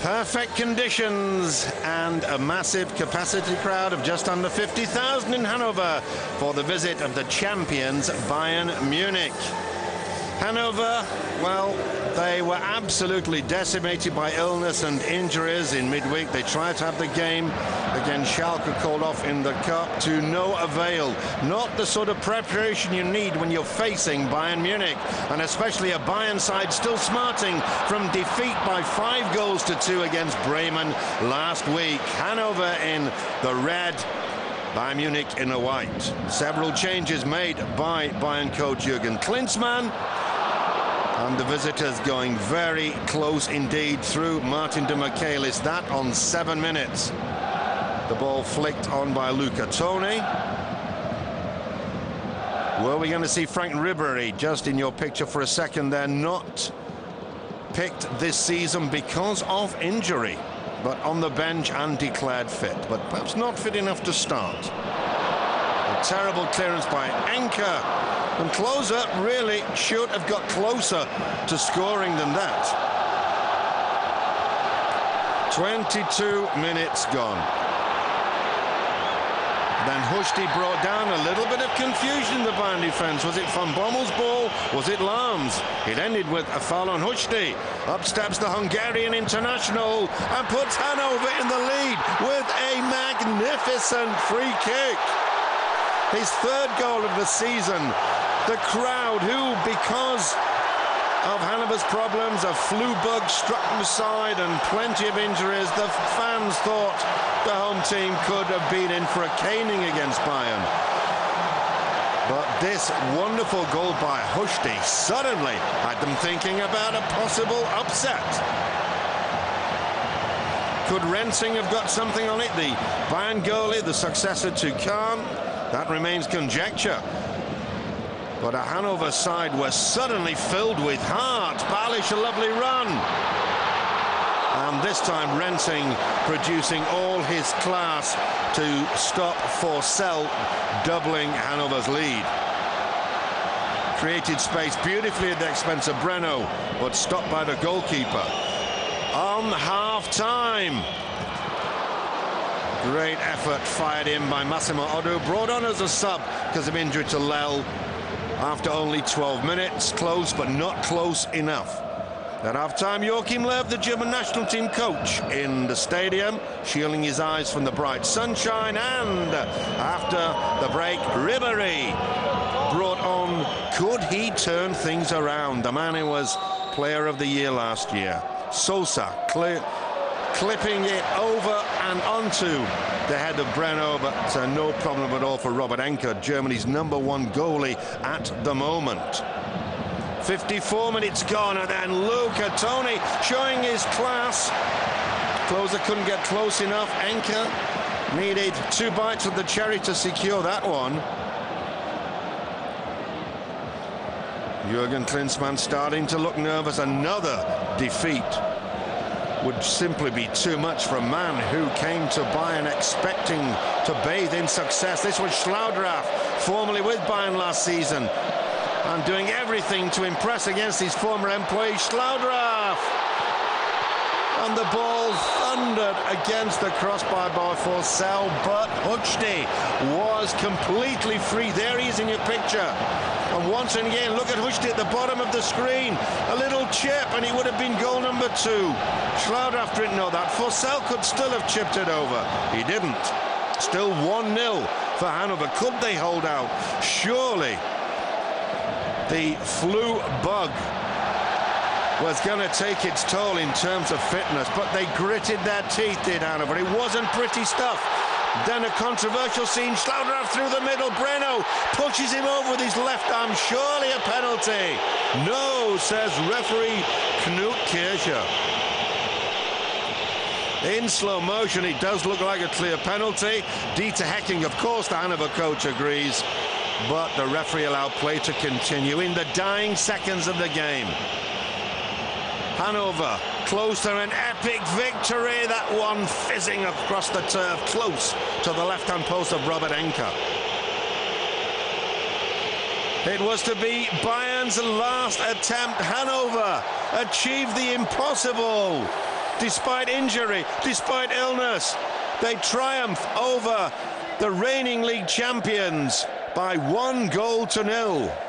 Perfect conditions and a massive capacity crowd of just under 50,000 in Hannover for the visit of the champions Bayern Munich. Hannover, well, they were absolutely decimated by illness and injuries in midweek. They tried to have the game against Schalke called off in the cup to no avail. Not the sort of preparation you need when you're facing Bayern Munich, and especially a Bayern side still smarting from defeat by 5-2 against Bremen last week. Hannover in the red, Bayern Munich in the white. Several changes made by Bayern coach Jürgen Klinsmann. And the visitors going very close indeed through Martin de Michelis. That on 7 minutes. The ball flicked on by Luca Toni. Were we going to see Frank Ribery just in your picture for a second there? Not picked this season because of injury, but on the bench and declared fit, but perhaps not fit enough to start. A terrible clearance by Enke. And Klose really should have got closer to scoring than that. 22 minutes gone. Then Hushti brought down a little bit of confusion in the Bayern defence. Was it Van Bommel's ball? Was it Lahm's? It ended with a foul on Hushti. Up steps the Hungarian international and puts Hannover in the lead with a magnificent free kick. His third goal of the season. The crowd who, because of Hannover's problems, a flu bug struck them aside and plenty of injuries, the fans thought the home team could have been in for a caning against Bayern. But this wonderful goal by Hushti suddenly had them thinking about a possible upset. Could Rensing have got something on it? The Bayern goalie, the successor to Kahn? That remains conjecture. But a Hannover side were suddenly filled with heart. Balic, a lovely run. And this time Rensing producing all his class to stop Forsell doubling Hannover's lead. Created space beautifully at the expense of Breno, but stopped by the goalkeeper. On half-time. Great effort fired in by Massimo Oddo, brought on as a sub because of injury to Lell. After only 12 minutes, close but not close enough. At half-time, Joachim Löw, the German national team coach, in the stadium, shielding his eyes from the bright sunshine. And after the break, Ribery brought on. Could he turn things around? The man who was player of the year last year. Sosa clipping it over and onto the head of Breno, but no problem at all for Robert Enke, Germany's #1 goalie at the moment. 54 minutes gone, and then Luca Toni showing his class. Klose couldn't get close enough. Enke needed 2 bites of the cherry to secure that one. Jürgen Klinsmann starting to look nervous. Another defeat would simply be too much for a man who came to Bayern expecting to bathe in success. This was Schlaudraff, formerly with Bayern last season, and doing everything to impress against his former employee, Schlaudraff. And the ball thundered against the crossbar by Forsell, but Hushti was completely free. There he is in your picture. And once again, look at Hushti at the bottom of the screen. A little chip, and it would have been goal number 2. Schlaudraff didn't know that. Forsell could still have chipped it over. He didn't. Still 1-0 for Hannover. Could they hold out? Surely the flu bug was going to take its toll in terms of fitness, but they gritted their teeth, did Hannover. It wasn't pretty stuff. Then a controversial scene, Schlaudraff through the middle, Breno pushes him over with his left arm, surely a penalty. No, says referee Knut Kircher. In slow motion, it does look like a clear penalty. Dieter Hecking, of course, the Hannover coach agrees, but the referee allowed play to continue in the dying seconds of the game. Hannover close to an epic victory, that one fizzing across the turf, close to the left-hand post of Robert Enke. It was to be Bayern's last attempt. Hannover achieved the impossible. despite injury, despite illness. They triumph over the reigning league champions by 1-0.